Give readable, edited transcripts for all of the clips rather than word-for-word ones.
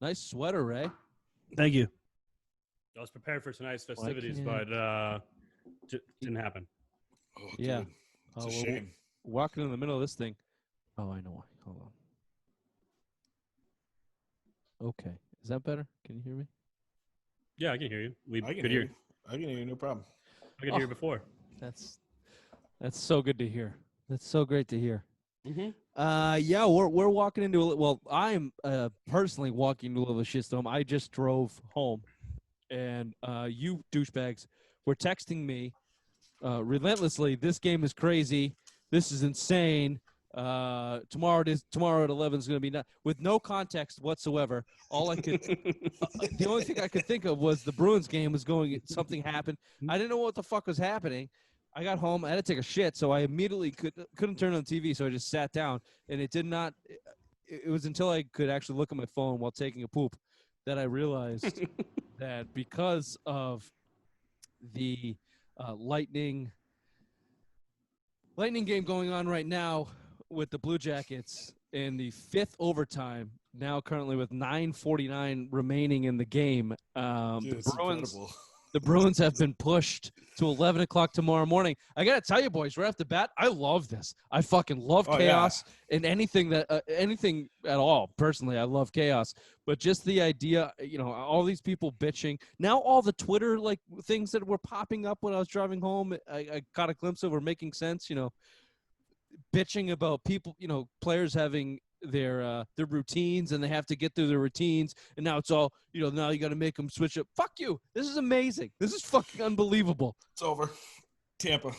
Nice sweater, Ray. Thank you. I was prepared for tonight's festivities, can't- but didn't happen. Oh, Yeah. dude. It's a we're shame. walking in the middle of this thing. Oh, I know why. Hold on. Okay. Is that better? Can you hear me? Yeah, I can hear you. I can hear you. I can hear you, no problem. I could hear you before. That's so good to hear. That's so great to hear. Mm-hmm. Yeah, we're walking into I'm personally walking into a little shitstorm. I just drove home, and you douchebags were texting me relentlessly. This game is crazy. This is insane. Tomorrow at 11 is going to be with no context whatsoever. All I could, the only thing I could think of was the Bruins game was going. Something happened. I didn't know what the fuck was happening. I got home. I had to take a shit, so I immediately couldn't turn on the TV. So I just sat down, and it did not. It was until I could actually look at my phone while taking a poop that I realized that because of the Lightning game going on right now with the Blue Jackets in the fifth overtime, now currently with 9:49 remaining in the game. Dude, The Bruins have been pushed to 11 o'clock tomorrow morning. I got to tell you, boys, right off the bat, I love this. I fucking love chaos and anything anything at all. Personally, I love chaos. But just the idea, all these people bitching. Now all the Twitter things that were popping up when I was driving home, I caught a glimpse of were making sense, bitching about people, players having their routines and they have to get through their routines, and now it's all now you got to make them switch up. Fuck you. This is amazing. This is fucking unbelievable. It's over. Tampa.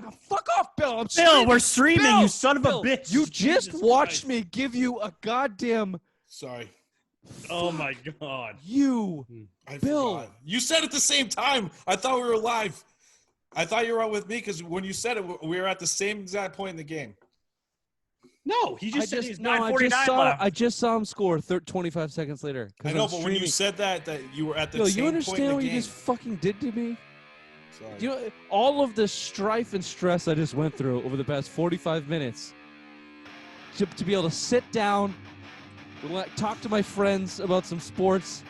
Oh, fuck off, Bill. We're streaming. Bill, you son of a bitch. You just Jesus watched Christ. me give you a goddamn. Sorry. Oh my God. You, I Bill. forgot. You said at the same time. I thought we were live. I thought you were out with me because when you said it, we were at the same exact point in the game. No, he just said he's 9:49 I left. just saw him score 25 seconds later. I know, but when you said that you were at the Bill, same you point in understand the what game. you just fucking did to me? Sorry. All of the strife and stress I just went through over the past 45 minutes to be able to sit down, talk to my friends about some sports,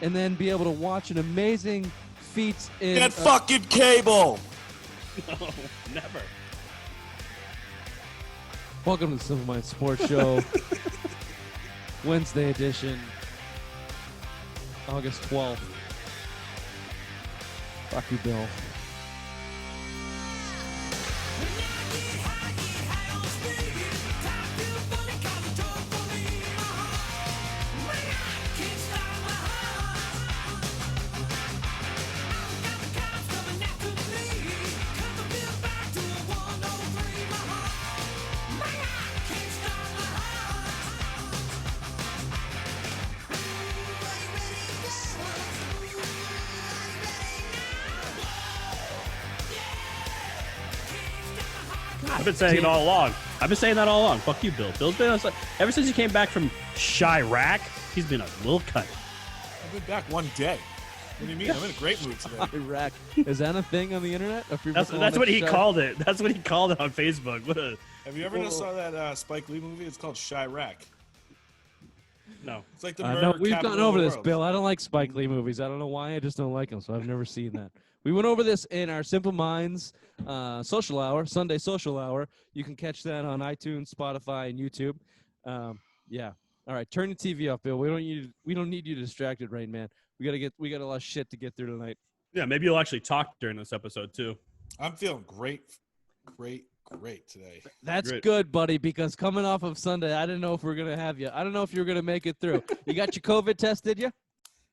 and then be able to watch an amazing feat in Get fucking cable. No, never. Welcome to the Simple Mind Sports Show, Wednesday edition, August 12th. Fuck you, Bill. I've been saying it all along. I've been saying that all along. Fuck you, Bill. Bill's been ever since he came back from Chirac. He's been a little cut. I've been back one day. What do you mean? I'm in a great mood today. Iraq. Is that a thing on the internet? That's what he called it. That's what he called it on Facebook. Have you ever saw that Spike Lee movie? It's called Chirac. No. It's like the no, we've capital gone of over the this, world. Bill. I don't like Spike Lee movies. I don't know why. I just don't like them, so I've never seen that. We went over this in our Simple Minds social hour, Sunday social hour. You can catch that on iTunes, Spotify, and YouTube. Yeah. All right, turn your TV off, Bill. We don't need you distracted right, man. We got a lot of shit to get through tonight. Yeah, maybe you'll actually talk during this episode too. I'm feeling great today. That's Great. good, buddy, because coming off of Sunday, I didn't know if we were going to have you. I don't know if you were going to make it through. You got your COVID test, did you?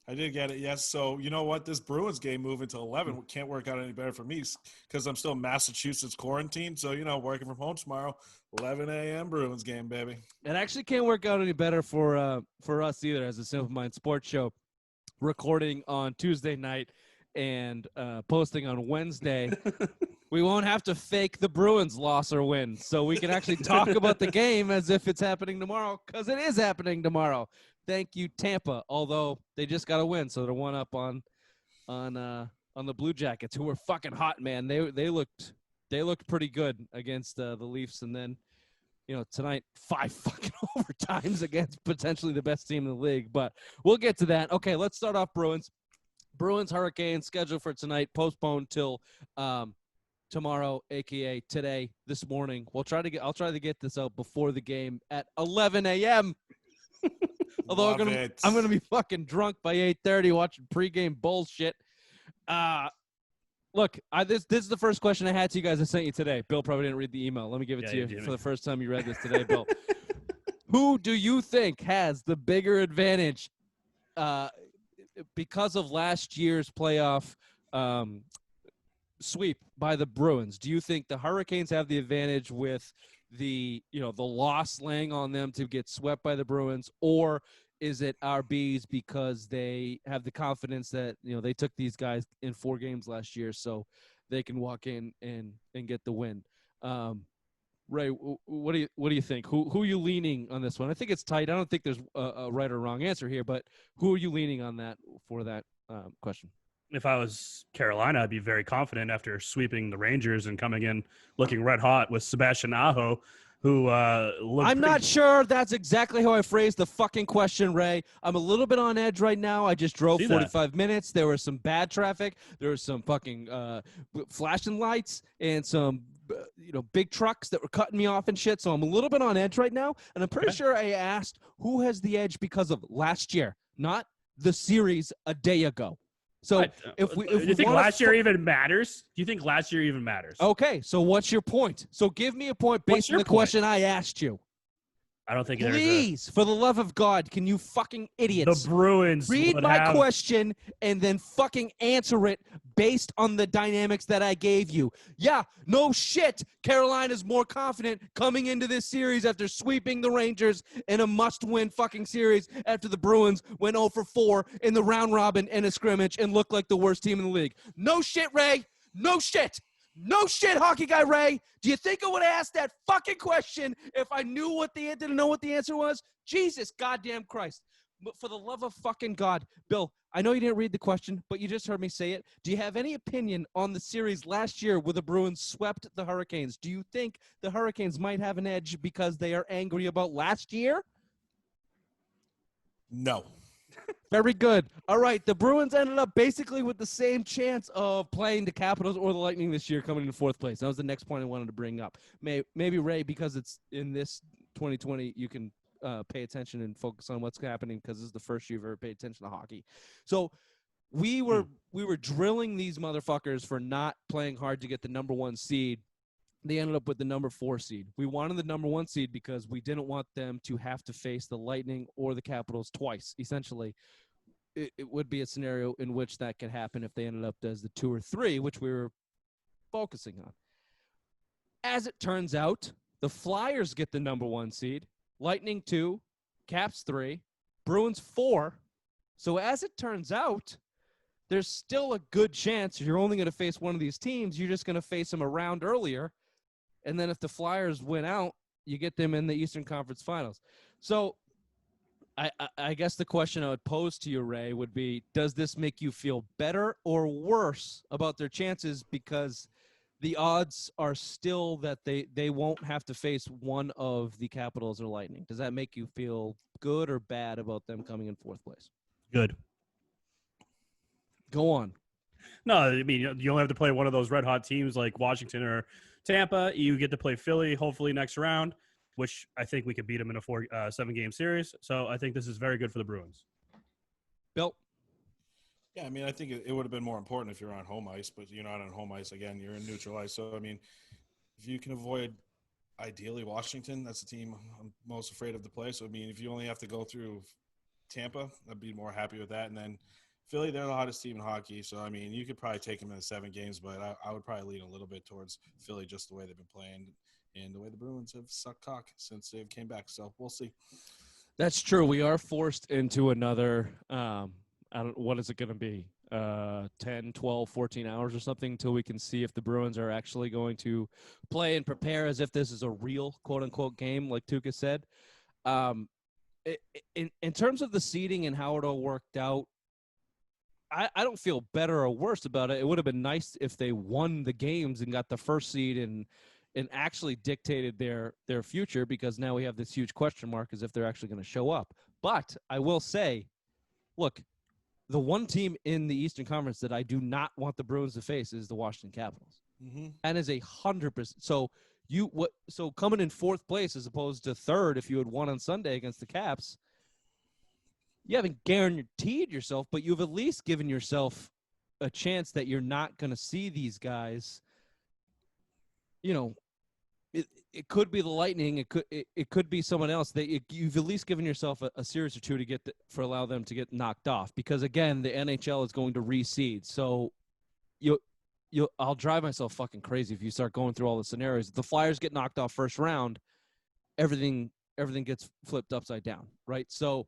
I did get it, yes. So, you know what? This Bruins game moving to 11 can't work out any better for me because I'm still in Massachusetts quarantine. So, working from home tomorrow, 11 a.m. Bruins game, baby. It actually can't work out any better for us either as a Simple Mind Sports Show, recording on Tuesday night and posting on Wednesday. We won't have to fake the Bruins loss or win, so we can actually talk about the game as if it's happening tomorrow, because it is happening tomorrow. Thank you, Tampa. Although they just got to win, so they're one up on the Blue Jackets, who were fucking hot, man. They looked pretty good against the Leafs, and then tonight 5 fucking overtimes against potentially the best team in the league. But we'll get to that. Okay, let's start off Bruins. Bruins Hurricanes scheduled for tonight, postponed till tomorrow, aka today, this morning. I'll try to get this out before the game at 11 a.m. Although I'm gonna be fucking drunk by 8:30 watching pregame bullshit. Look, this is the first question I had to you guys. I sent you today. Bill probably didn't read the email. Let me give it to you for the first time you read this today, Bill. Who do you think has the bigger advantage because of last year's playoff sweep by the Bruins? Do you think the Hurricanes have the advantage with the loss laying on them to get swept by the Bruins, or is it RBs because they have the confidence that they took these guys in 4 games last year, so they can walk in and get the win? Ray, what do you think? Who are you leaning on this one? I think it's tight. I don't think there's a right or wrong answer here, but who are you leaning on that for that question? If I was Carolina, I'd be very confident after sweeping the Rangers and coming in looking red hot with Sebastian Aho, who I'm not sure that's exactly how I phrased the fucking question, Ray. I'm a little bit on edge right now. I just drove 45 minutes. There was some bad traffic. There was some fucking flashing lights and some big trucks that were cutting me off and shit. So I'm a little bit on edge right now. And I'm pretty sure I asked who has the edge because of last year, not the series a day ago. So if you think last year even matters? Do you think last year even matters? Okay, so what's your point? So give me a point based on the question I asked you. I don't think Please, for the love of God, can you fucking idiots the Bruins read my question and then fucking answer it based on the dynamics that I gave you? Yeah, no shit. Carolina's more confident coming into this series after sweeping the Rangers in a must-win fucking series after the Bruins went 0 for 4 in the round robin and a scrimmage and looked like the worst team in the league. No shit, Ray. No shit. No shit, hockey guy Ray. Do you think I would have asked that fucking question if I didn't know what the answer was? Jesus goddamn Christ. But for the love of fucking God, Bill, I know you didn't read the question, but you just heard me say it. Do you have any opinion on the series last year where the Bruins swept the Hurricanes? Do you think the Hurricanes might have an edge because they are angry about last year? No. Very good. All right, the Bruins ended up basically with the same chance of playing the Capitals or the Lightning this year, coming in 4th place. That was the next point I wanted to bring up. Maybe Ray, because it's in this 2020, you can pay attention and focus on what's happening because this is the first year you've ever paid attention to hockey. So we were drilling these motherfuckers for not playing hard to get the number 1 seed. They ended up with the number 4 seed. We wanted the number 1 seed because we didn't want them to have to face the Lightning or the Capitals twice. Essentially, it would be a scenario in which that could happen if they ended up as the 2 or 3, which we were focusing on. As it turns out, the Flyers get the number 1 seed, Lightning 2, Caps 3, Bruins 4. So as it turns out, there's still a good chance you're only going to face one of these teams. You're just going to face them a round earlier. And then if the Flyers win out, you get them in the Eastern Conference Finals. So I guess the question I would pose to you, Ray, would be, does this make you feel better or worse about their chances because the odds are still that they won't have to face one of the Capitals or Lightning? Does that make you feel good or bad about them coming in 4th place? Good. Go on. No, I mean, you only have to play one of those red-hot teams like Washington or Tampa. You get to play Philly, hopefully, next round, which I think we could beat them in a 7-game series. So I think this is very good for the Bruins. Bill? Yeah, I mean, I think it would have been more important if you're on home ice, but you're not on home ice. Again, you're in neutral ice. So, I mean, if you can avoid, ideally, Washington, that's the team I'm most afraid of to play. So, I mean, if you only have to go through Tampa, I'd be more happy with that. And then Philly, they're the hottest team in hockey. So, I mean, you could probably take them in 7 games, but I would probably lean a little bit towards Philly just the way they've been playing and the way the Bruins have sucked cock since they've came back. So, we'll see. That's true. We are forced into another what is it going to be? 10, 12, 14 hours or something until we can see if the Bruins are actually going to play and prepare as if this is a real quote-unquote game, like Tuukka said. In terms of the seeding and how it all worked out, I don't feel better or worse about it. It would have been nice if they won the games and got the 1st seed and actually dictated their future, because now we have this huge question mark as if they're actually going to show up. But I will say, look, the one team in the Eastern Conference that I do not want the Bruins to face is the Washington Capitals. Mm-hmm. And is 100%. So coming in fourth place as opposed to third if you had won on Sunday against the Caps, you haven't guaranteed yourself, but you've at least given yourself a chance that you're not going to see these guys. You know, it could be the Lightning. It could be someone else. You've at least given yourself a series or two to allow them to get knocked off, because again, the NHL is going to reseed. So I'll drive myself fucking crazy if you start going through all the scenarios. If the Flyers get knocked off first round, everything gets flipped upside down, right? So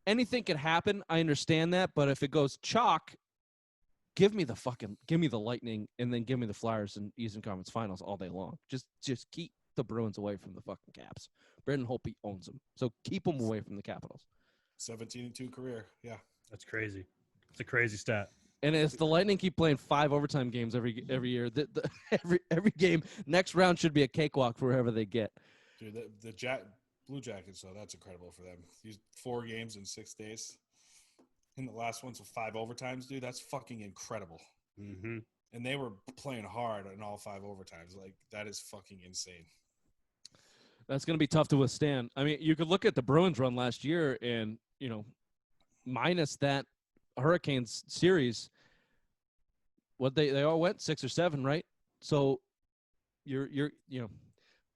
anything can happen. I understand that, but if it goes chalk, give me the Lightning, and then give me the Flyers in Eastern Conference Finals all day long. Just keep the Bruins away from the fucking Caps. Brendan Holtby owns them, so keep them away from the Capitals. 17-2 career, yeah. That's crazy. It's a crazy stat. And if the Lightning keep playing 5 overtime games every year, every game, next round should be a cakewalk for whoever they get. Dude, the Blue Jackets, though, that's incredible for them. These 4 games in 6 days. And the last one's with 5 overtimes, dude. That's fucking incredible. Mm-hmm. And they were playing hard in all 5 overtimes. Like, that is fucking insane. That's going to be tough to withstand. I mean, you could look at the Bruins run last year, and minus that Hurricanes series, they all went 6 or 7, right? So you're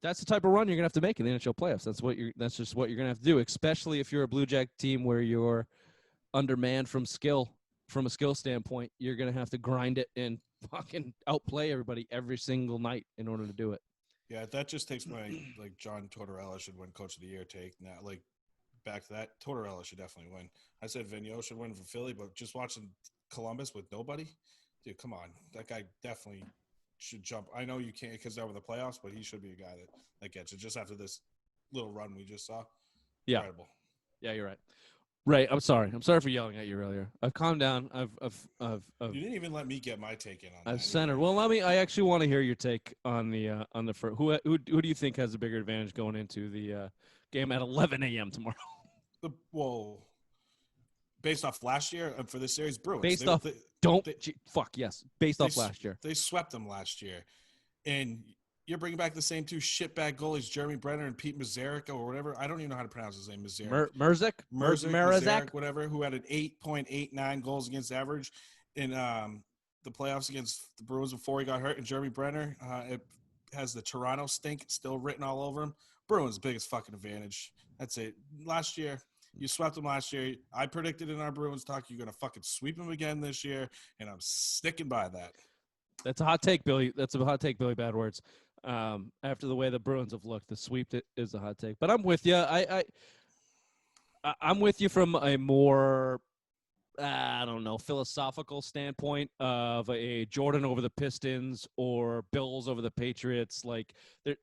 that's the type of run you're gonna have to make in the NHL playoffs. That's just what you're gonna have to do, especially if you're a Blue Jack team where you're undermanned from a skill standpoint. You're gonna have to grind it and fucking outplay everybody every single night in order to do it. Yeah, that just takes my John Tortorella should win Coach of the Year take. Now, back to that, Tortorella should definitely win. I said Vigneault should win for Philly, but just watching Columbus with nobody, dude, come on, that guy definitely should jump. I know you can't because they're over the playoffs, but he should be a guy that gets it just after this little run we just saw. Yeah. Incredible. Yeah, you're right. Right. I'm sorry for yelling at you earlier. I've calmed down. You didn't even let me get my take in on that. I've centered. Well, I actually want to hear your take on the first. Who do you think has a bigger advantage going into the game at 11 a.m. tomorrow? Based off last year for this series, Bruins. Based off last year. They swept them last year. And you're bringing back the same 2 shitbag goalies, Jeremy Brenner and Pete Mazurek or whatever. I don't even know how to pronounce his name. Mazurek, whatever, who had an 8.89 goals against average in the playoffs against the Bruins before he got hurt. And Jeremy Brenner it has the Toronto stink still written all over him. Bruins' biggest fucking advantage. That's it. Last year, you swept them last year. I predicted in our Bruins talk you're going to fucking sweep them again this year, and I'm sticking by that. That's a hot take, Billy. That's a hot take, Billy. Bad words. After the way the Bruins have looked, the sweep is a hot take. But I'm with you. I'm with you from a more, philosophical standpoint of a Jordan over the Pistons or Bills over the Patriots. Like,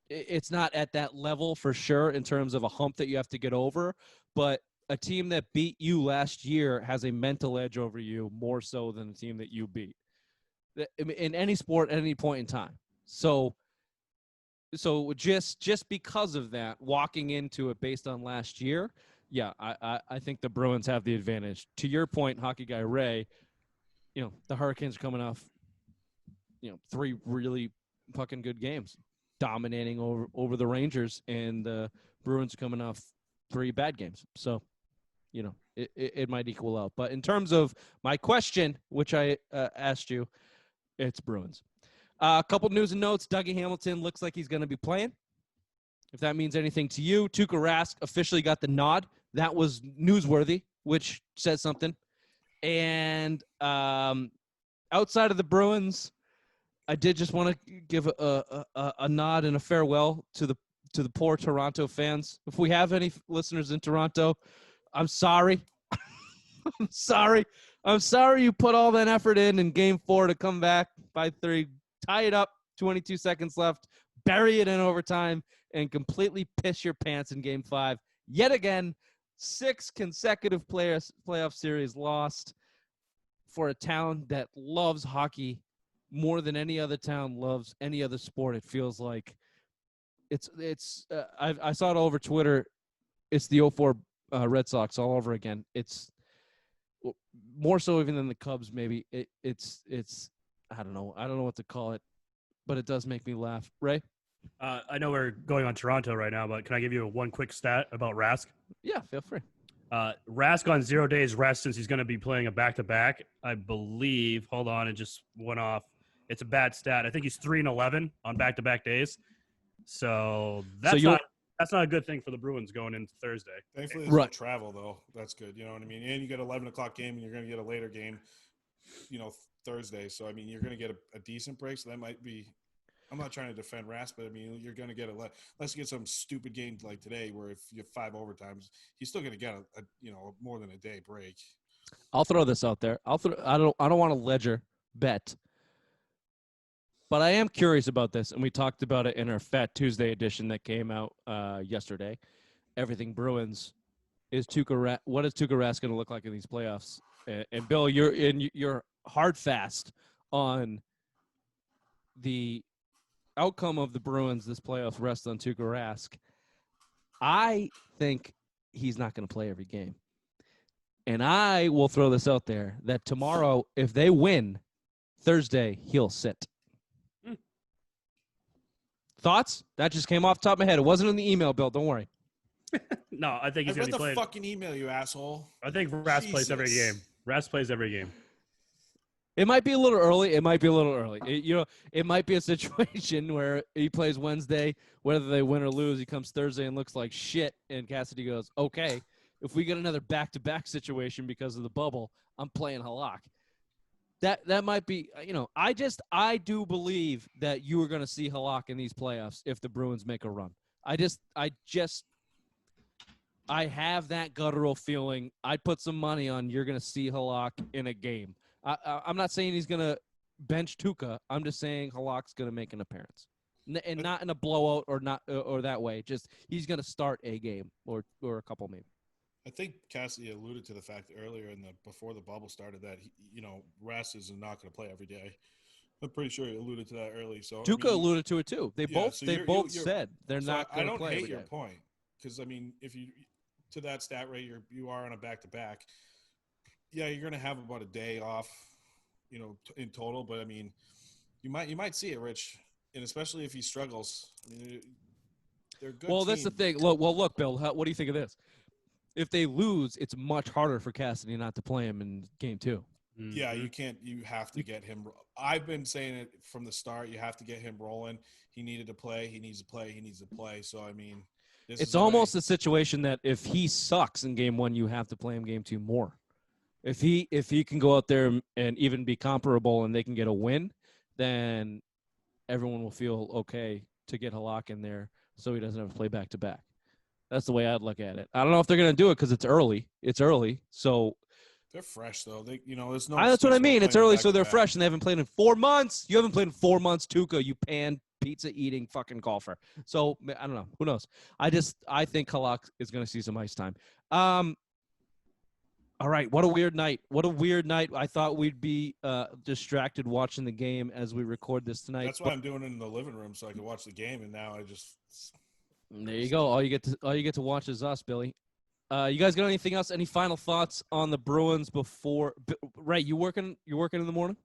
it's not at that level for sure in terms of a hump that you have to get over. But a team that beat you last year has a mental edge over you more so than the team that you beat in any sport at any point in time. So just because of that, walking into it based on last year, yeah, I think the Bruins have the advantage. To your point, hockey guy Ray, the Hurricanes are coming off, 3 really fucking good games, dominating over the Rangers, and the Bruins are coming off 3 bad games. So, it might equal out. But in terms of my question, which I asked you, it's Bruins. A couple news and notes. Dougie Hamilton looks like he's going to be playing. If that means anything to you, Tuukka Rask officially got the nod. That was newsworthy, which says something. And outside of the Bruins, I did just want to give a nod and a farewell to the poor Toronto fans. If we have any listeners in Toronto, I'm sorry. I'm sorry. I'm sorry you put all that effort in Game 4 to come back by 3, tie it up, 22 seconds left, bury it in overtime, and completely piss your pants in Game 5. Yet again, 6 consecutive playoff series lost for a town that loves hockey more than any other town loves any other sport. It feels like I saw it all over Twitter. It's the '04 Red Sox all over again. It's more so even than the Cubs. Maybe it's I don't know. I don't know what to call it, but it does make me laugh. Ray? I know we're going on Toronto right now, but can I give you one quick stat about Rask? Yeah, feel free. Rask on 0 days rest since he's going to be playing a back-to-back, I believe. Hold on, it just went off. It's a bad stat. I think he's 3-11 on back-to-back days. So that's not a good thing for the Bruins going into Thursday. Thankfully, there's no travel, though. That's good. You know what I mean? And you get 11 o'clock game, and you're going to get a later game, Thursday. So, I mean, you're going to get a decent break. So that might be – I'm not trying to defend Rask, but, I mean, you're going to get unless you get some stupid game like today where if you have 5 overtimes, he's still going to get a more than a day break. I'll throw this out there. I don't want to ledger bet. But I am curious about this, and we talked about it in our Fat Tuesday edition that came out yesterday. Everything Bruins. What is Tuukka Rask going to look like in these playoffs? And Bill, you're hard fast on the outcome of the Bruins this playoffs rests on Tuukka Rask. I think he's not going to play every game. And I will throw this out there that tomorrow, if they win, Thursday, he'll sit. Thoughts? That just came off the top of my head. It wasn't in the email, Bill. Don't worry. No, I think he's going to be playing. I read the fucking email, you asshole. I think Rask plays every game. Rask plays every game. It might be a little early. It might be a situation where he plays Wednesday, whether they win or lose. He comes Thursday and looks like shit, and Cassidy goes, okay, if we get another back-to-back situation because of the bubble, I'm playing Halak. That might be, I do believe that you are going to see Halak in these playoffs if the Bruins make a run. I have that guttural feeling. I'd put some money on you're going to see Halak in a game. I'm not saying he's going to bench Tuukka. I'm just saying Halak's going to make an appearance, and not in a blowout or that way. Just he's going to start a game or a couple maybe. I think Cassidy alluded to the fact earlier before the bubble started that Rask is not going to play every day. I'm pretty sure he alluded to that early. So Tuukka alluded to it too. They both said they're not going to play. I don't hate your day. point because I mean, if you to that stat rate, you are on a back-to-back. Yeah, you're going to have about a day off, in total. But I mean, you might see it, Rich, and especially if he struggles. I mean, they're good. Well, that's the thing. Look, Bill. What do you think of this? If they lose, it's much harder for Cassidy not to play him in game 2. Yeah, you can't. You have to get him. I've been saying it from the start. You have to get him rolling. He needed to play. He needs to play. He needs to play. So I mean, it's almost a situation that if he sucks in game 1, you have to play him game 2 more. If he can go out there and even be comparable and they can get a win, then everyone will feel okay to get Halak in there so he doesn't have to play back to back. That's the way I'd look at it. I don't know if they're going to do it because it's early. So they're fresh though. There's no. That's what I mean. It's early, so they're fresh, and they haven't played in 4 months. You haven't played in 4 months, Tuukka. You pan pizza eating fucking golfer. So I don't know. Who knows? I think Halak is going to see some ice time. All right. What a weird night. I thought we'd be distracted watching the game as we record this tonight. That's why I'm doing it in the living room so I can watch the game, and now I just. There you go. All you get to watch is us, Billy. You guys got anything else? Any final thoughts on the Bruins before? Ray, you working in the morning?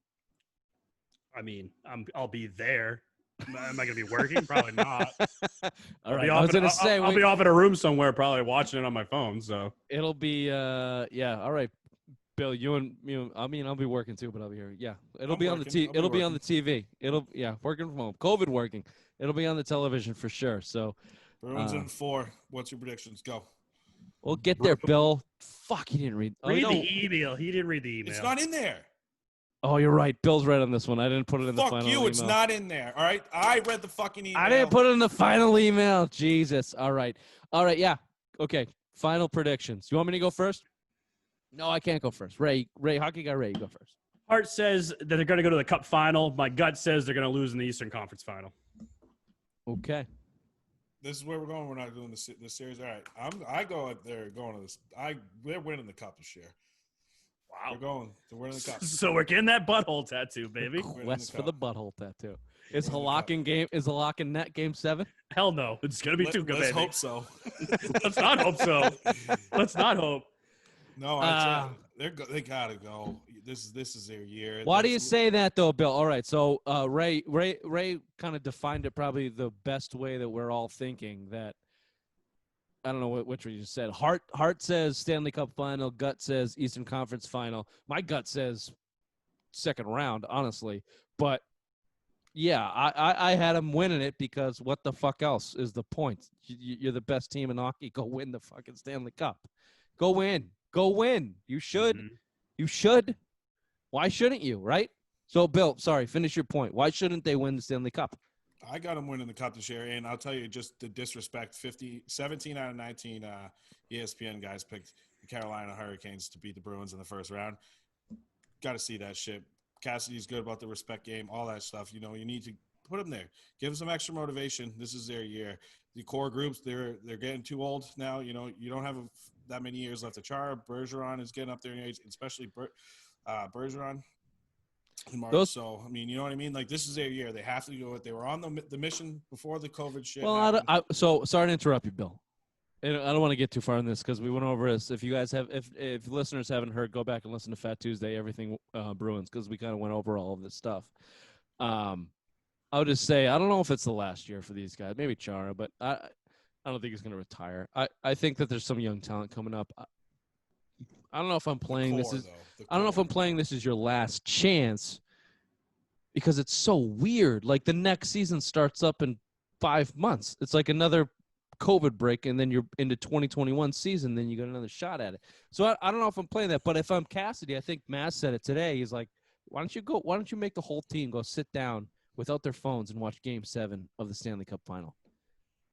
I mean, I'll be there. Am I going to be working? Probably not. All right. I was going to say I'll be off in a room somewhere, probably watching it on my phone. So it'll be yeah. All right, Bill. You and I mean, I'll be working too, but I'll be here. Yeah, it'll be on the TV. It'll be on the TV. Working from home. COVID working. It'll be on the television for sure. So. Bruins in 4. What's your predictions? Go. We'll get there, Bill. Fuck, he didn't read. The email. He didn't read the email. It's not in there. Oh, you're right. Bill's right on this one. I didn't put it in the final email. Fuck you. It's not in there. All right. I read the fucking email. I didn't put it in the final email. Jesus. All right. Yeah. Okay. Final predictions. You want me to go first? No, I can't go first. Ray, hockey guy Ray, you go first. Hart says that they're going to go to the Cup final. My gut says they're going to lose in the Eastern Conference final. Okay. This is where we're going. We're not doing this series. All right. I go up there going to this. They're winning the Cup this year. They're winning the cup. So we're getting that butthole tattoo, baby. Quest for cup. the butthole tattoo. Is Winning the Halak cup. in game? Is Halak in net game 7? Hell no. It's going to be too good, Let's baby. hope so. Let's not hope so. Let's not hope. No, they gotta go. This is their year. Why do you say that though, Bill? All right, so Ray kind of defined it probably the best way that we're all thinking. That I don't know which one you just said. Heart says Stanley Cup final. Gut says Eastern Conference final. My gut says second round, honestly. But yeah, I had them winning it because what the fuck else is the point? You're the best team in hockey. Go win the fucking Stanley Cup. Go win. Go win. You should. Mhm. You should. Why shouldn't you, right? So, Bill, sorry, finish your point. Why shouldn't they win the Stanley Cup? I got them winning the cup this year, and I'll tell you just the disrespect. 17 out of 19 ESPN guys picked the Carolina Hurricanes to beat the Bruins in the first round. Got to see that shit. Cassidy's good about the respect game, all that stuff. You know, you need to put them there. Give them some extra motivation. This is their year. The core groups, they're getting too old now. You know, you don't have that many years left to Chara. Bergeron is getting up there in age, especially Bergeron. So, I mean, you know what I mean? Like, this is their year. They have to go. They were on the mission before the COVID shit happened. So sorry to interrupt you, Bill. And I don't want to get too far on this because we went over this. If you guys if listeners haven't heard, go back and listen to Fat Tuesday, everything Bruins, because we kind of went over all of this stuff. I would just say I don't know if it's the last year for these guys. Maybe Chara, but I don't think he's going to retire. I think that there's some young talent coming up. I don't know if I'm playing this is. I don't know if I'm playing this as your last chance because it's so weird. Like the next season starts up in 5 months. It's like another COVID break, and then you're into 2021 season. Then you got another shot at it. So I don't know if I'm playing that. But if I'm Cassidy, I think Mass said it today. He's like, why don't you make the whole team go sit down without their phones and watch Game 7 of the Stanley Cup Final?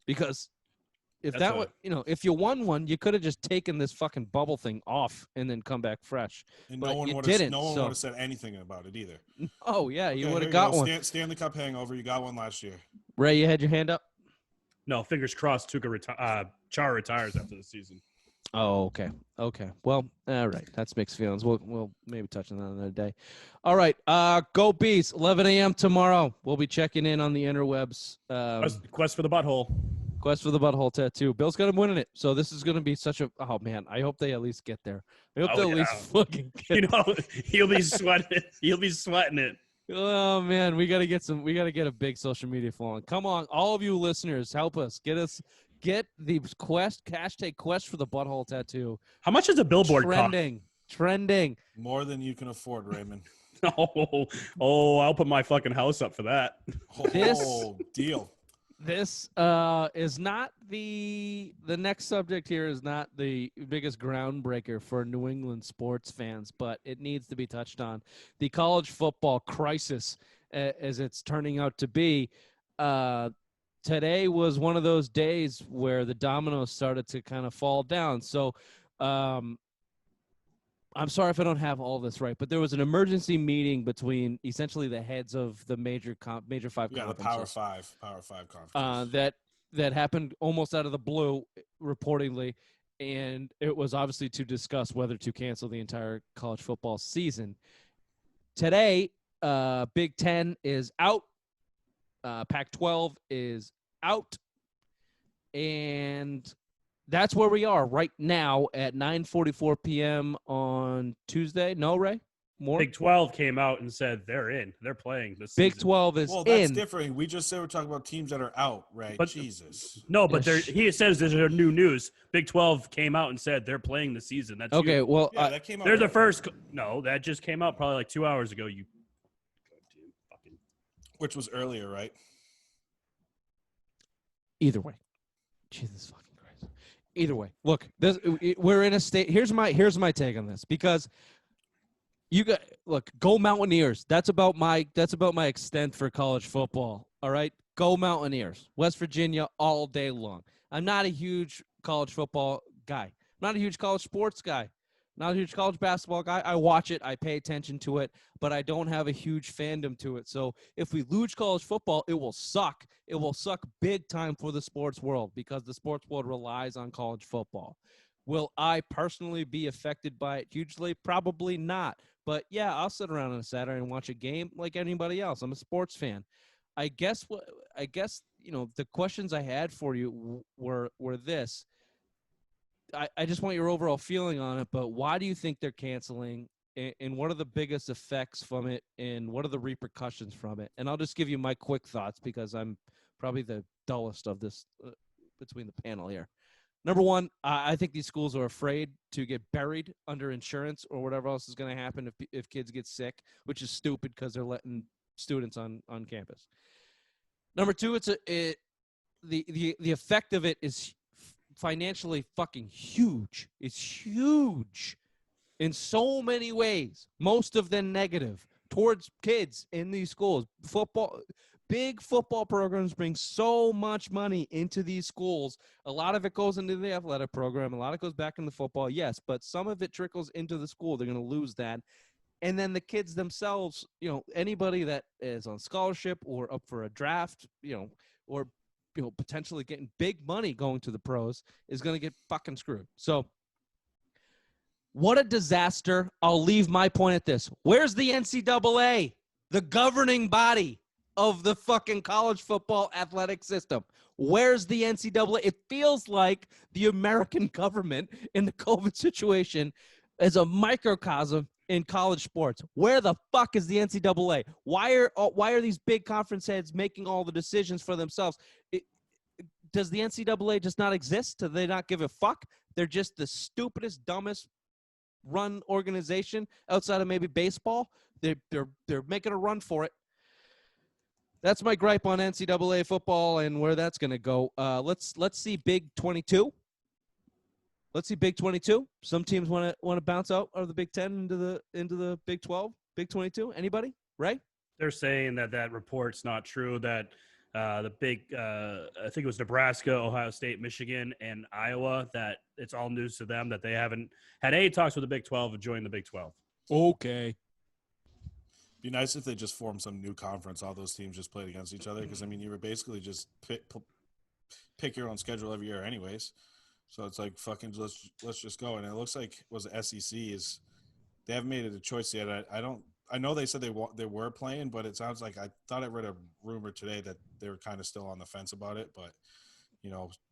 Because if if you won one, you could have just taken this fucking bubble thing off and then come back fresh. And but no one would have said anything about it either. Oh yeah, you Okay, would have got one. Stanley Cup hangover. You got one last year. Ray, you had your hand up. No, fingers crossed. Chara retires after the season. Oh, okay. Well, all right. That's mixed feelings. We'll maybe touch on that another day. All right. Go Bees. 11 a.m. tomorrow. We'll be checking in on the interwebs. Quest for the butthole. Quest for the butthole tattoo. Bill's got him winning it. So this is going to be such a – oh, man. I hope they at least get there. I hope they at least fucking get he'll be sweating it. He'll be sweating it. Oh, man. We got to get a big social media following. Come on. All of you listeners, help us. Get the hashtag Quest for the butthole tattoo. How much does a billboard Trending. More than you can afford, Raymond. I'll put my fucking house up for that. Deal. This is not the next subject here is not the biggest groundbreaker for New England sports fans, but it needs to be touched on. The college football crisis, as it's turning out to be, today was one of those days where the dominoes started to kind of fall down. So I'm sorry if I don't have all this right, but there was an emergency meeting between essentially the heads of the major five conferences. The Power Five conferences. That happened almost out of the blue, reportedly, and it was obviously to discuss whether to cancel the entire college football season. Today, Big Ten is out. Pac-12 is out, and that's where we are right now at 9:44 p.m. on Tuesday. No, Ray? More? Big 12 came out and said they're in. They're playing this Big season. 12 is in. Well, that's different. We just said we're talking about teams that are out, right? But, Jesus. No, but he says there's new news. Big 12 came out and said they're playing the season. That's okay. Well, that came out. They're the first. No, that just came out probably like 2 hours ago. Which was earlier, right? Either way. Jesus fucking Christ. Either way. Look, we're in a state. Here's my take on this, because go Mountaineers. That's about my extent for college football. All right? Go Mountaineers. West Virginia all day long. I'm not a huge college football guy. I'm not a huge college sports guy. Not a huge college basketball guy. I watch it. I pay attention to it, but I don't have a huge fandom to it. So if we lose college football, it will suck. It will suck big time for the sports world, because the sports world relies on college football. Will I personally be affected by it hugely? Probably not. But yeah, I'll sit around on a Saturday and watch a game like anybody else. I'm a sports fan. I guess the questions I had for you were this. I just want your overall feeling on it, but why do you think they're canceling? And what are the biggest effects from it? And what are the repercussions from it? And I'll just give you my quick thoughts because I'm probably the dullest of this between the panel here. Number one, I think these schools are afraid to get buried under insurance or whatever else is going to happen if kids get sick, which is stupid because they're letting students on campus. Number two, the effect of it is financially fucking huge. It's huge in so many ways, most of them negative towards kids in these schools. Big football programs bring so much money into these schools. A lot of it goes into the athletic program. A lot of it goes back into football, yes, but some of it trickles into the school. They're going to lose that. And then the kids themselves, anybody that is on scholarship or up for a draft, or potentially getting big money going to the pros is going to get fucking screwed. So what a disaster. I'll leave my point at this. Where's the NCAA, the governing body of the fucking college football athletic system? Where's the NCAA? It feels like the American government in the COVID situation is a microcosm in college sports. Where the fuck is the NCAA? Why are these big conference heads making all the decisions for themselves? Does the NCAA just not exist? Do they not give a fuck? They're just the stupidest, dumbest run organization outside of maybe baseball. They're making a run for it. That's my gripe on NCAA football and where that's going to go. Let's see Big 22. Let's see Big 22. Some teams want to bounce out of the Big 10 into the Big 12, Big 22. Anybody? Ray? They're saying that report's not true, that the big I think it was Nebraska, Ohio State, Michigan, and Iowa, that it's all news to them, that they haven't had any talks with the Big 12 of joining the Big 12. Okay. Be nice if they just formed some new conference. All those teams just played against each other because, you were basically just pick your own schedule every year anyways. So it's like fucking let's just go. And it looks like SEC is they haven't made it a choice yet. I know they said they were playing, but it sounds like I thought I read a rumor today that they were kind of still on the fence about it. But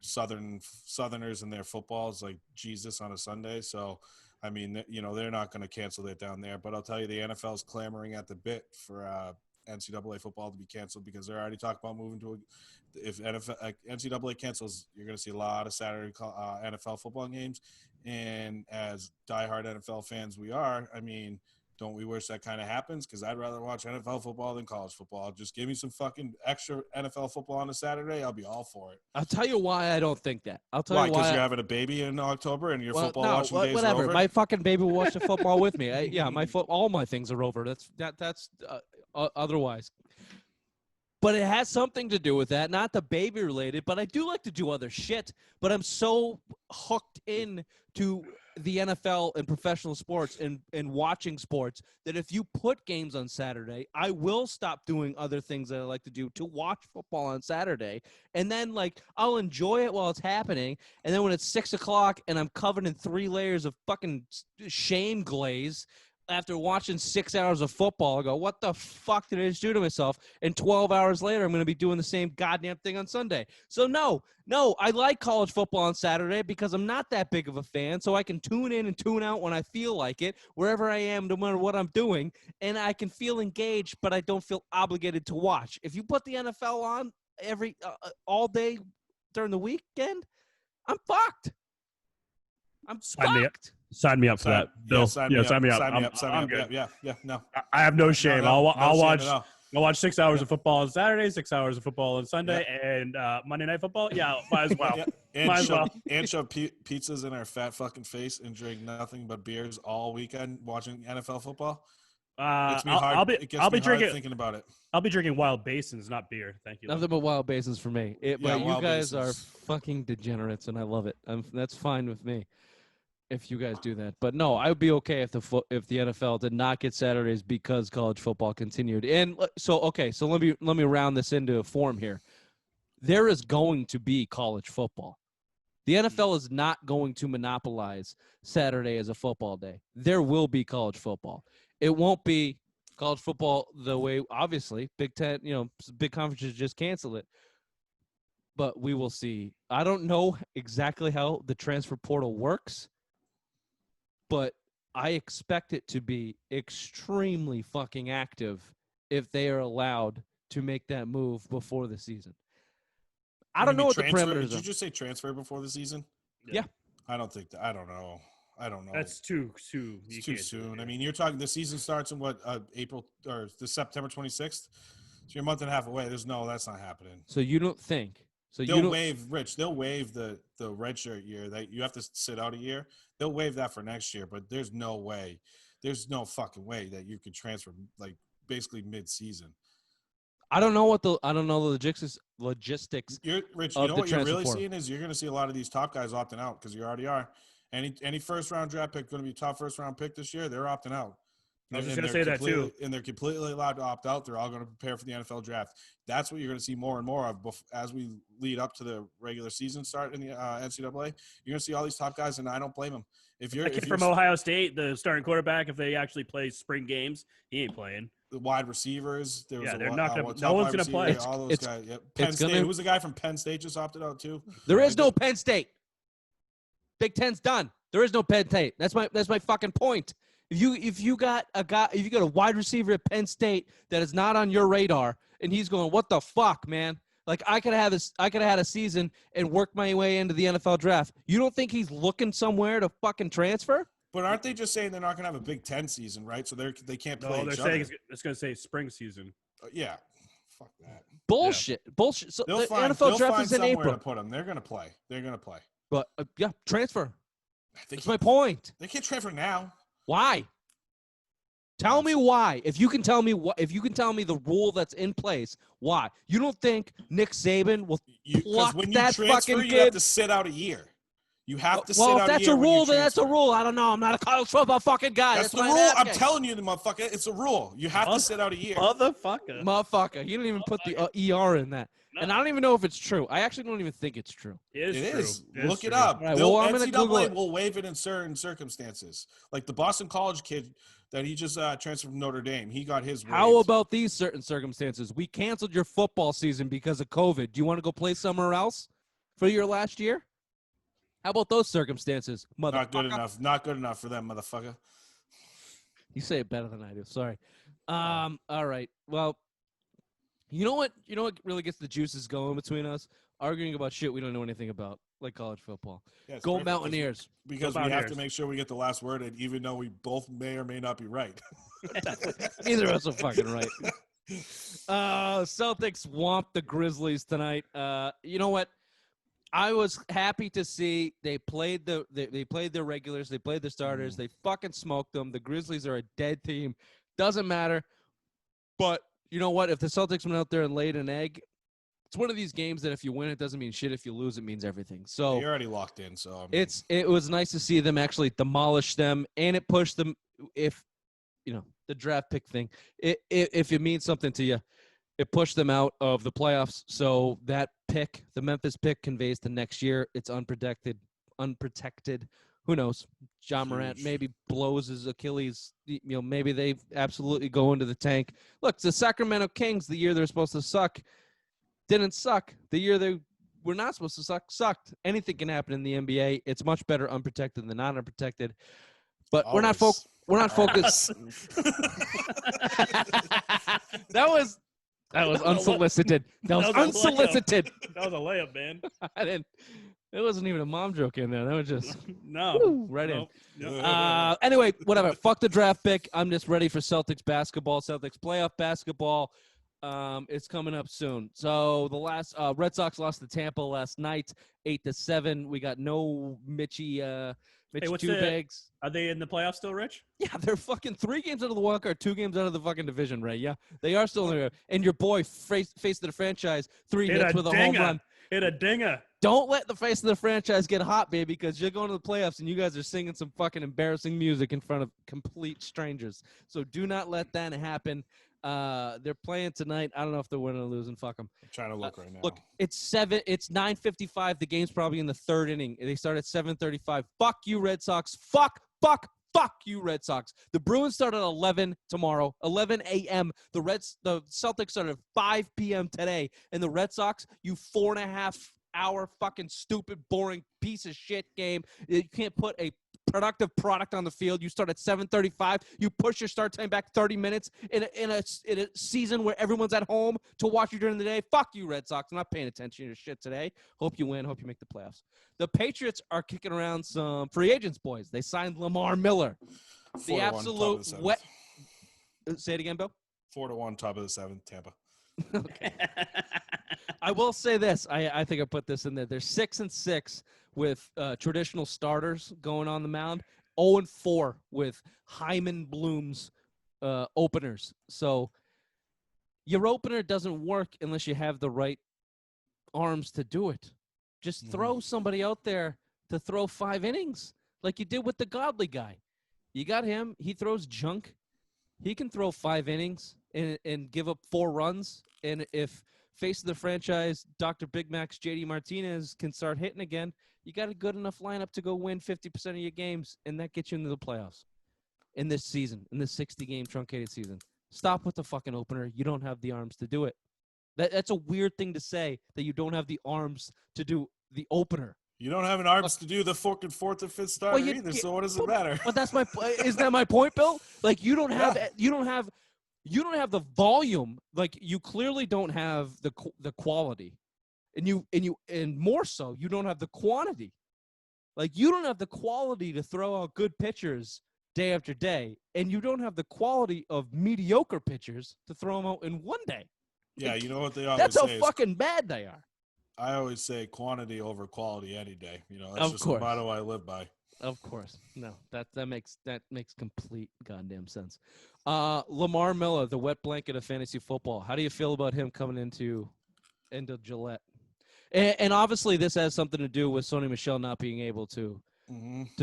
Southerners and their football is like Jesus on a Sunday. So they're not going to cancel it down there. But I'll tell you, the NFL is clamoring at the bit for NCAA football to be canceled because they're already talking about moving to if NCAA cancels, you're going to see a lot of Saturday NFL football games. And as diehard NFL fans we are, don't we wish that kind of happens? Because I'd rather watch NFL football than college football. Just give me some fucking extra NFL football on a Saturday. I'll be all for it. I'll tell you why I don't think that. I'll tell why? you why. Because you're having a baby in October and your football watching days whatever. are over? My fucking baby will watch the football with me. All my things are over. That's otherwise. But it has something to do with that, not the baby related, but I do like to do other shit. But I'm so hooked in to the NFL and professional sports and watching sports that if you put games on Saturday, I will stop doing other things that I like to do to watch football on Saturday. And then I'll enjoy it while it's happening. And then when it's 6:00 and I'm covered in 3 layers of fucking shame glaze after watching 6 hours of football, I go, what the fuck did I just do to myself? And 12 hours later, I'm going to be doing the same goddamn thing on Sunday. So no, I like college football on Saturday because I'm not that big of a fan, so I can tune in and tune out when I feel like it, wherever I am, no matter what I'm doing, and I can feel engaged, but I don't feel obligated to watch. If you put the NFL on all day during the weekend, I'm fucked. I'm fucked. Sign me up for that, Bill. Sign me up. I'm good. Yeah. No. I have no shame. No, I'll watch. No. I'll watch 6 hours of football on Saturday, 6 hours of football on Sunday, and Monday Night Football. Yeah, might as well. And shove pizzas in our fat fucking face and drink nothing but beers all weekend watching NFL football. It gets me hard thinking about it. I'll be drinking Wild Basins, not beer. Thank you. Nothing but Wild Basins for me. But you guys are Basins. fucking degenerates, and I love it. That's fine with me if you guys do that. But no, I would be okay if the NFL did not get Saturdays because college football continued. And so let me round this into a form here. There is going to be college football. The NFL is not going to monopolize Saturday as a football day. There will be college football. It won't be college football the way, obviously, Big Ten, big conferences just cancel it. But we will see. I don't know exactly how the transfer portal works, but I expect it to be extremely fucking active if they are allowed to make that move before the season. I don't know what transfer? the parameters Did are. you just say transfer before the season? Yeah. I don't think that. I don't know. That's too soon. It's too soon. I mean, you're talking. The season starts in what? April or the September 26th. So you're a month and a half away. That's not happening. So you don't think? So they'll waive They'll waive the redshirt year that you have to sit out a year. They'll waive that for next year. But there's no way. There's no fucking way that you could transfer like basically mid-season. I don't know the logistics. Rich, you know what you're really seeing is you're going to see a lot of these top guys opting out because you already are. Any first round draft pick going to be top first round pick this year? They're opting out. I was just going to say that too. And they're completely allowed to opt out. They're all going to prepare for the NFL draft. That's what you're going to see more and more of as we lead up to the regular season start in the NCAA. You're going to see all these top guys, and I don't blame them. If you're from Ohio State, the starting quarterback, if they actually play spring games, he ain't playing. The wide receivers, they're not going to. No one's going to play. All those guys. Yep. Penn State. Who was the guy from Penn State just opted out too? There is no Penn State. Big Ten's done. There is no Penn State. That's my fucking point. If you got a wide receiver at Penn State that is not on your radar, and he's going, what the fuck, man? Like I could have had a season and worked my way into the NFL draft. You don't think he's looking somewhere to fucking transfer? But aren't they just saying they're not going to have a Big Ten season, right? So they can't play. No, they're saying it's going to say spring season. Yeah, fuck that. Bullshit. So the NFL draft is in April. To put them. They're going to play. But transfer. That's my point. They can't transfer now. Why? Tell me why. If you can tell me the rule that's in place, why? You don't think Nick Saban will pluck when you that transfer, fucking kid? You have to sit out a year. You have to sit out a year. Well, if that's a rule, then that's a rule. I don't know. I'm not a college football fucking guy. That's the rule. I'm telling you, the motherfucker. It's a rule. You have to sit out a year. Motherfucker. You don't even put the ER in that. No. And I don't even know if it's true. I actually don't even think it's true. It is. Look it up. Right, well, I'm gonna Google it. Will waive it in certain circumstances. Like the Boston College kid that he just transferred from Notre Dame. He got his waived. How about these certain circumstances? We canceled your football season because of COVID. Do you want to go play somewhere else for your last year? How about those circumstances, motherfucker? Not good enough. Not good enough for them, motherfucker. You say it better than I do. Sorry. All right. Well, you know what really gets the juices going between us? Arguing about shit we don't know anything about, like college football. Yeah, Go Mountaineers. Because we have to make sure we get the last word, and even though we both may or may not be right. Neither of us are fucking right. Celtics whomped the Grizzlies tonight. You know what? I was happy to see they played their regulars, they played their starters, they fucking smoked them. The Grizzlies are a dead team. Doesn't matter. But you know what? If the Celtics went out there and laid an egg, it's one of these games that if you win, it doesn't mean shit. If you lose, it means everything. So you're already locked in. So I mean, it was nice to see them actually demolish them, and it pushed them. If the draft pick thing, if it means something to you, it pushed them out of the playoffs. So that pick, the Memphis pick, conveys to next year. It's unprotected. Who knows? John Morant maybe blows his Achilles. Maybe they absolutely go into the tank. Look, the Sacramento Kings, the year they're supposed to suck, didn't suck. The year they were not supposed to suck, sucked. Anything can happen in the NBA. It's much better unprotected than not unprotected. But we're not focused. That was unsolicited. That was unsolicited. That was a layup, man. It wasn't even a mom joke in there. That was just in. Anyway, whatever. Fuck the draft pick. I'm just ready for Celtics basketball. Celtics playoff basketball. It's coming up soon. So the last Red Sox lost to Tampa last night, 8-7. We got no Mitchie two bags. Are they in the playoffs still, Rich? Yeah, they're fucking 3 games out of the wild card, 2 games out of the fucking division, right? Yeah, they are still in there. And your boy, face of the franchise, 3 hits with a home run. Hit a dinger. Don't let the face of the franchise get hot, baby, because you're going to the playoffs and you guys are singing some fucking embarrassing music in front of complete strangers. So do not let that happen. They're playing tonight. I don't know if they're winning or losing. Fuck them. I'm trying to look right now. Look, it's 9:55. The game's probably in the third inning. They start at 7:35. Fuck you, Red Sox. Fuck you, Red Sox. The Bruins start at 11 tomorrow, 11 a.m. The Celtics start at 5 p.m. today. And the Red Sox, you 4.5-hour fucking stupid, boring piece of shit game. You can't put a productive product on the field. You start at 7:35. You push your start time back 30 minutes in a season where everyone's at home to watch you during the day. Fuck you, Red Sox. I'm not paying attention to your shit today. Hope you win. Hope you make the playoffs. The Patriots are kicking around some free agents, boys. They signed Lamar Miller. The absolute wet. Say it again, Bill. 4-1, top of the 7th, Tampa. Okay. I will say this. I think I put this in there. They're 6-6 with traditional starters going on the mound. 0-4 with Hyman Bloom's openers. So your opener doesn't work unless you have the right arms to do it. Just throw somebody out there to throw 5 innings like you did with the Godley guy. You got him. He throws junk. He can throw 5 innings and give up 4 runs. And if face of the franchise, Dr. Big Mac's JD Martinez can start hitting again, you got a good enough lineup to go win 50% of your games, and that gets you into the playoffs in this season, in this 60-game truncated season. Stop with the fucking opener. You don't have the arms to do it. That's a weird thing to say, that you don't have the arms to do the opener. You don't have an arms to do the fourth or 5th starter either, so what does it matter? But that's isn't that my point, Bill? Like you don't have the volume. Like you clearly don't have the quality, and more so, you don't have the quantity. Like you don't have the quality to throw out good pitchers day after day, and you don't have the quality of mediocre pitchers to throw them out in one day. Yeah, you know what they always That's say. how fucking bad they are. I always say quantity over quality any day. You know, that's just the motto I live by. Of course. No, that makes complete goddamn sense. Lamar Miller, the wet blanket of fantasy football. How do you feel about him coming into Gillette? And obviously this has something to do with Sony Michel not being able to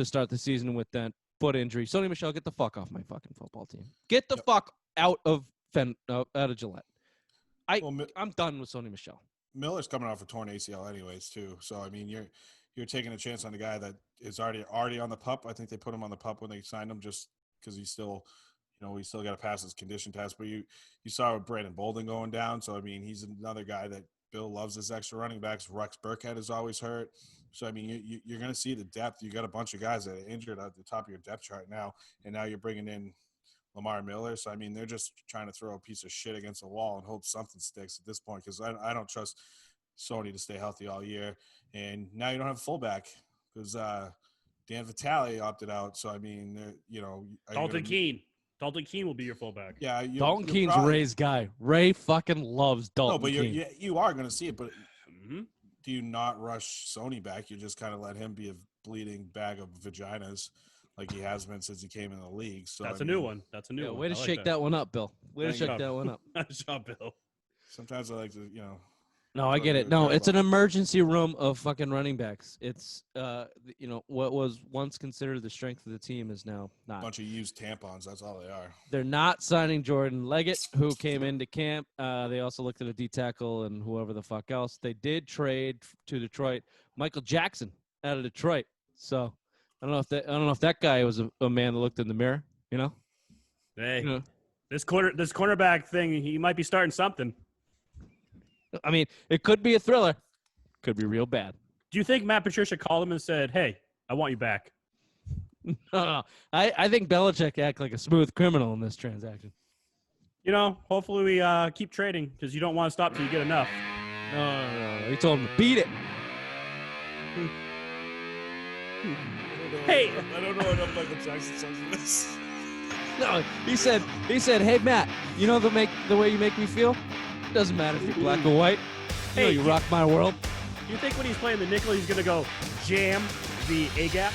start the season with that foot injury. Sony Michel, get the fuck off my fucking football team. Get the fuck out of Gillette. I'm done with Sony Michel. Miller's coming off a torn ACL anyways too. So I mean you're taking a chance on a guy that is already on the PUP. I think they put him on the PUP when they signed him just because he's still, we still got to pass his condition test. But you saw with Brandon Bolden going down. So I mean he's another guy that Bill loves his extra running backs. Rex Burkhead is always hurt. So I mean you're going to see the depth. You got a bunch of guys that are injured at the top of your depth chart now, and now you're bringing in Lamar Miller. So, I mean, they're just trying to throw a piece of shit against the wall and hope something sticks at this point because I don't trust Sony to stay healthy all year. And now you don't have a fullback because Dan Vitale opted out. So, I mean, Dalton Keene. Dalton Keene will be your fullback. Yeah. Dalton Keene's Ray's guy. Ray fucking loves Dalton Keene. No, but you are going to see it. But do you not rush Sony back? You just kind of let him be a bleeding bag of vaginas like he has been since he came in the league. So That's a new one. That's a new one. Way to shake that one up, Bill. Way to shake that one up. Nice job, Bill. Sometimes I like to, No, I get it. No, it's an emergency room of fucking running backs. It's, what was once considered the strength of the team is now not. A bunch of used tampons. That's all they are. They're not signing Jordan Leggett, who came into camp. They also looked at a D tackle and whoever the fuck else. They did trade to Detroit Michael Jackson out of Detroit. So I don't know if that guy was a man that looked in the mirror. Hey, this cornerback thing, he might be starting something. I mean, it could be a thriller. Could be real bad. Do you think Matt Patricia called him and said, "Hey, I want you back"? No. I think Belichick acted like a smooth criminal in this transaction. Hopefully we keep trading because you don't want to stop till you get enough. No. He told him to beat it. Hey, I don't know enough Michael Jackson songs for this. No, he said, "Hey Matt, the way you make me feel? Doesn't matter if you're black or white. You rock my world." Do you think when he's playing the nickel, he's gonna go jam the A gap?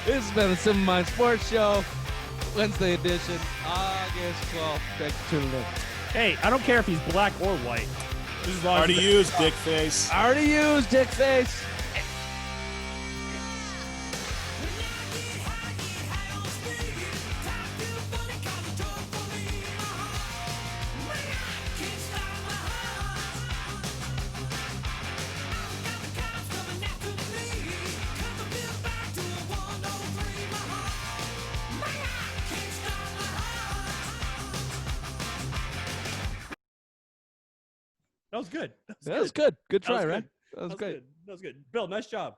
This has been the Simple Mind Sports Show, Wednesday edition, August 12th. Thanks for tuning in. Hey, I don't care if he's black or white. Already used, dick face. Already used, dick face. That was good. That was good. Good That was try, good. right? That was great. good. That was good. Bill, nice job.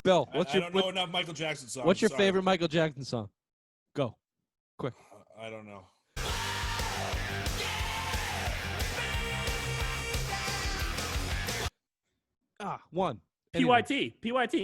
Bill, I don't know enough Michael Jackson songs. what's your Sorry. favorite Michael Jackson song? Go. Quick. I don't know. One. Anyone. PYT.